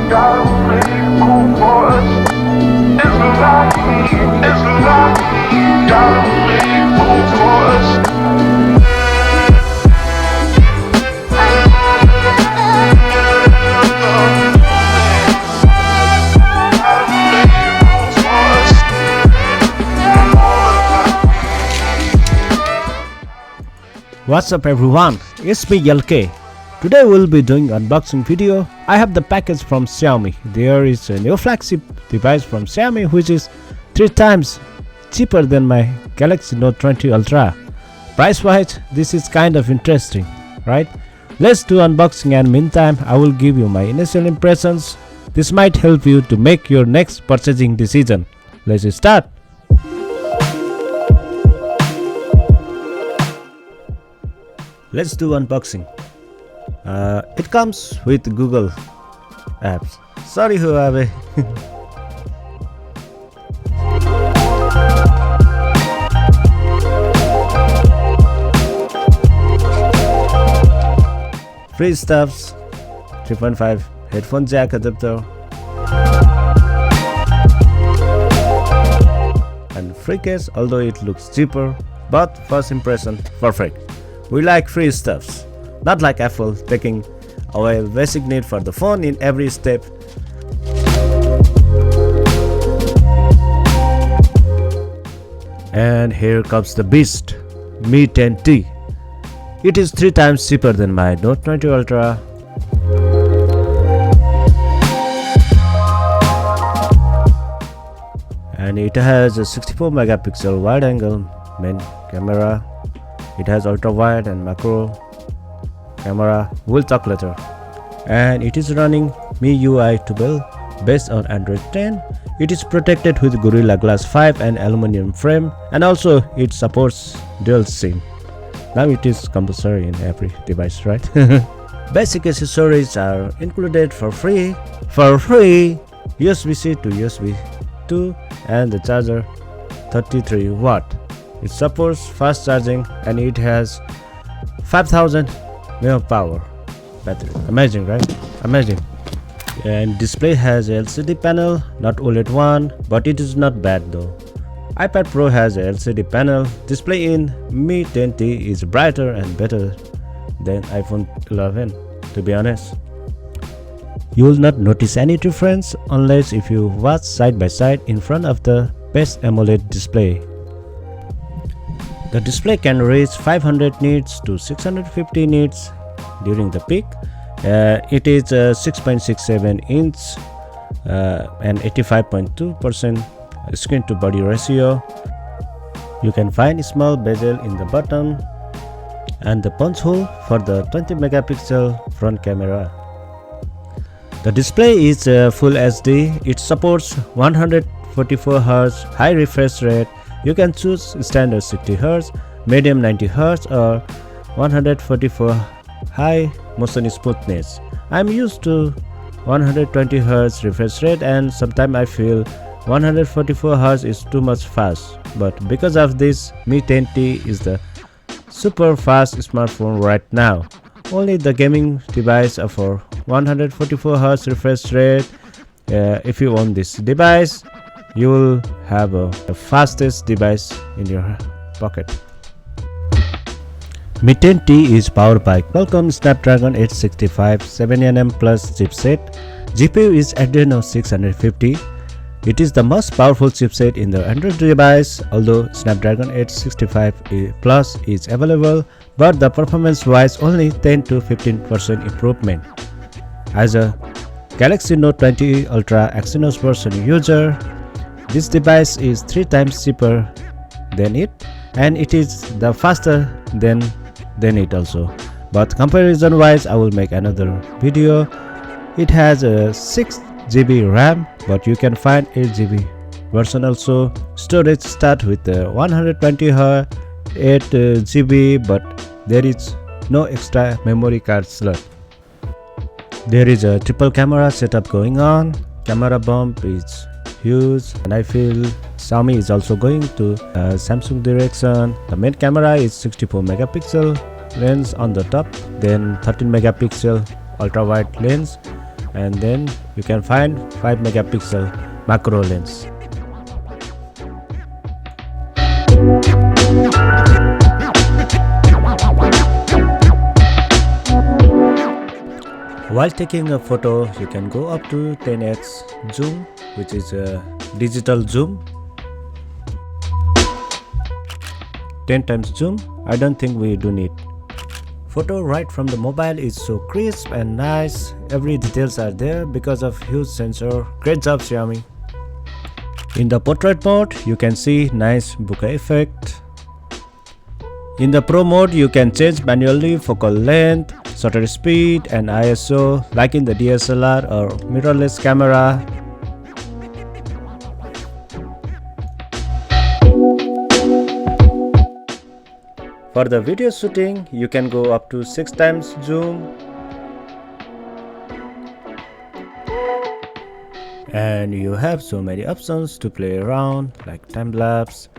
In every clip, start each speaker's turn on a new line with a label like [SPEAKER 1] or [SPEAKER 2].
[SPEAKER 1] What's up everyone, it's me LK. Today we'll be doing unboxing video. I have the package from Xiaomi. There is a new flagship device from Xiaomi which is 3 times cheaper than my Galaxy Note 20 Ultra. Price wise, this is kind of interesting, right? Let's do unboxing, and meantime I will give you my initial impressions. This might help you to make your next purchasing decision. Let's start. Let's do unboxing. It comes with Google apps. Sorry Huawei. Free stuffs, 3.5 headphone jack adapter, and free case, although it looks cheaper, but first impression perfect. We like free stuffs, not like Apple taking away basic need for the phone in every step. And here comes the beast, Mi 10T. It is 3 times cheaper than my Note 20 Ultra. And it has a 64 megapixel wide angle main camera. It has ultra wide and macro camera. We'll talk later. And it is running MIUI 12 based on Android 10. It is protected with Gorilla Glass 5 and aluminum frame, and also it supports dual SIM. Now it is compulsory in every device, right? Basic accessories are included for free. USB-C to USB 2 and the charger 33 watt. It supports fast charging and it has 5000 mAh power battery. Amazing, right? Amazing. And display has a LCD panel, not OLED one, but it is not bad though. iPad Pro has a LCD panel. Display in Mi 10T is brighter and better than iPhone 11, to be honest. You will not notice any difference unless if you watch side by side in front of the best AMOLED display. The display can reach 500 nits to 650 nits during the peak. It is 6.67 inch and 85.2% screen to body ratio. You can find a small bezel in the bottom and the punch hole for the 20 megapixel front camera. The display is full HD. It supports 144Hz high refresh rate. You can choose standard 60Hz, medium 90Hz or 144 high motion smoothness. I'm used to 120Hz refresh rate and sometimes I feel 144Hz is too much fast, but because of this, Mi 10T is the super fast smartphone right now. Only the gaming device offer 144Hz refresh rate. If you own this device, you will have the fastest device in your pocket. Mi 10T is powered by Qualcomm Snapdragon 865 7nm plus chipset. GPU is Adreno 650. It is the most powerful chipset in the Android device, although Snapdragon 865 Plus is available, but the performance wise only 10 to 15% improvement. As a Galaxy Note 20 Ultra Exynos version user, this device is 3 times cheaper than it, and it is the faster than it also. But comparison wise, I will make another video. It has a 6GB RAM, but you can find 8GB version also. Storage start with 128 GB, but there is no extra memory card slot. There is a triple camera setup going on. Camera bump is huge, and I feel Xiaomi is also going to Samsung direction. The main camera is 64 megapixel lens on the top, then 13 megapixel ultra wide lens. and then you can find 5 megapixel macro lens. While taking a photo, you can go up to 10x zoom, which is a digital zoom. 10 times zoom, I don't think we do need. Photo right from the mobile is so crisp and nice. Every details are there because of huge sensor. Great job, Xiaomi. In the portrait mode, you can see nice bokeh effect. In the Pro mode, you can change manually focal length, shutter speed and ISO like in the DSLR or mirrorless camera. For the video shooting, you can go up to 6 times zoom. And you have so many options to play around like time-lapse,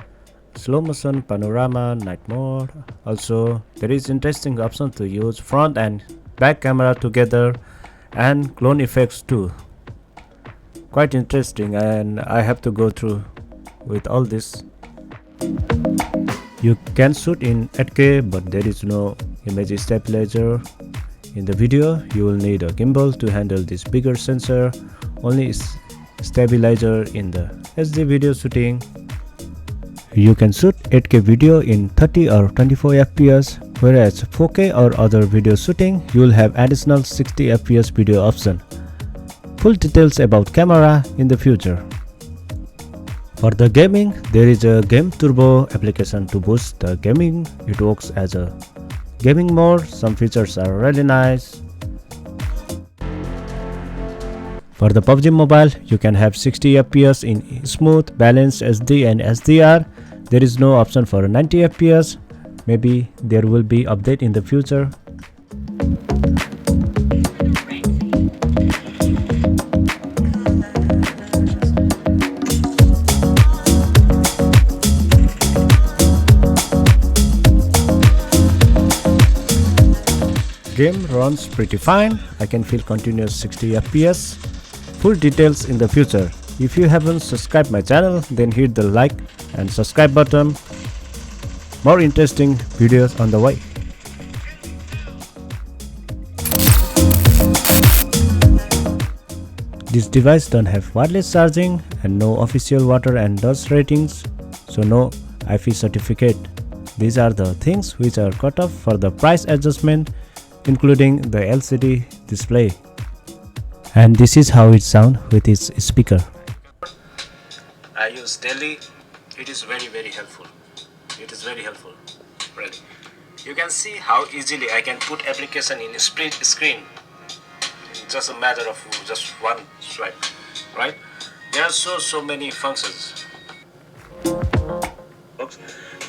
[SPEAKER 1] slow motion, panorama, night mode. Also, there is interesting option to use front and back camera together and clone effects too. Quite interesting, and I have to go through with all this. You can shoot in 8K, but there is no image stabilizer. In the video, you will need a gimbal to handle this bigger sensor. Only stabilizer in the HD video shooting. You can shoot 8K video in 30 or 24 FPS, whereas 4K or other video shooting, you will have additional 60 FPS video option. Full details about camera in the future. For the gaming, there is a Game Turbo application to boost the gaming. It works as a gaming mode. Some features are really nice. For the PUBG mobile, you can have 60 FPS in smooth, balanced SD and SDR. There is no option for 90 FPS. Maybe there will be update in the future. Game runs pretty fine. I can feel continuous 60 FPS. Full details in the future. If you haven't subscribed my channel, then hit the like and subscribe button. More interesting videos on the way. This device don't have wireless charging and no official water and dust ratings, so no IP certificate. These are the things which are cut off for the price adjustment, including the LCD display. And this is how it sounds with its speaker. I use daily. It is very helpful. It is very helpful, really. You can see how easily I can put application in a split screen. It's just a matter of just one swipe, right? There are so many functions.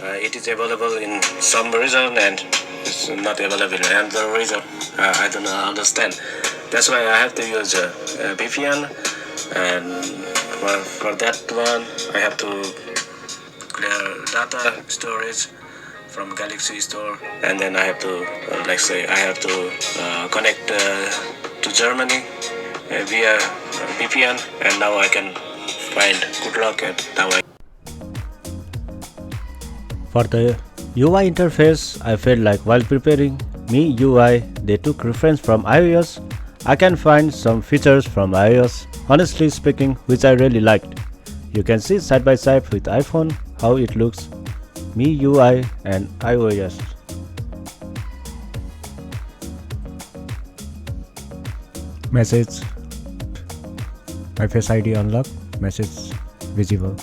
[SPEAKER 1] It is available in some region and it's not available in another region. I don't understand. That's why I have to use a VPN, and for that one I have to clear data storage from Galaxy Store, and then I have to connect to Germany via VPN, and now I can find good luck at Hawaii. For the UI interface, I felt like while preparing MIUI, they took reference from iOS. I can find some features from iOS, honestly speaking, which I really liked. You can see side by side with iPhone how it looks, MIUI and iOS. Message, my Face ID unlocked, message visible,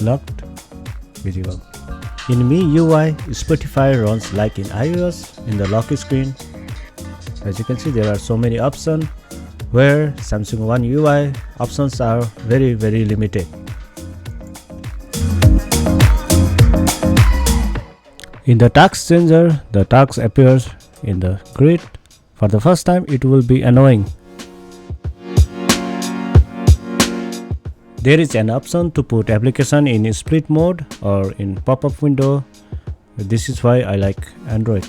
[SPEAKER 1] locked, visible. In MIUI, Spotify runs like in iOS in the lock screen. As you can see, there are so many options, where Samsung One UI options are very limited. In the task changer, the task appears in the grid. For the first time, it will be annoying. There is an option to put application in split mode or in pop-up window. This is why I like Android.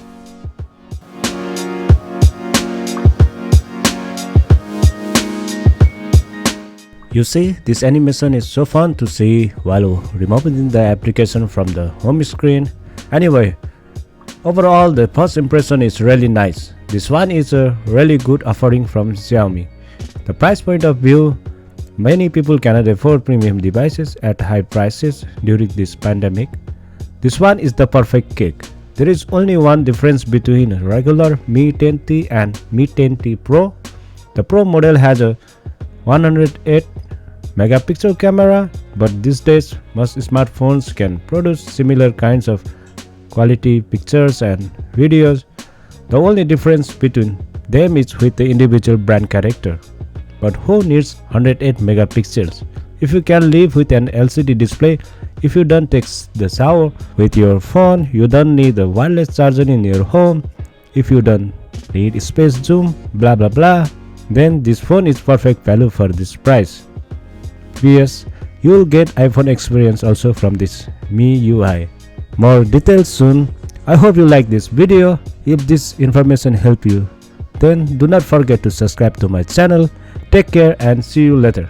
[SPEAKER 1] You see, this animation is so fun to see while removing the application from the home screen. Anyway, overall the first impression is really nice. This one is a really good offering from Xiaomi. The price point of view, many people cannot afford premium devices at high prices during this pandemic. This one is the perfect cake. There is only one difference between regular Mi 10T and Mi 10T Pro. The Pro model has a 108 megapixel camera, but these days most smartphones can produce similar kinds of quality pictures and videos. The only difference between them is with the individual brand character. But who needs 108 megapixels? If you can live with an LCD display, if you don't take the shower with your phone, you don't need a wireless charger in your home, if you don't need space zoom, blah blah blah, then this phone is perfect value for this price. Yes, you will get iPhone experience also from this MIUI. More details soon. I hope you like this video. If this information helped you, then do not forget to subscribe to my channel. Take care and see you later.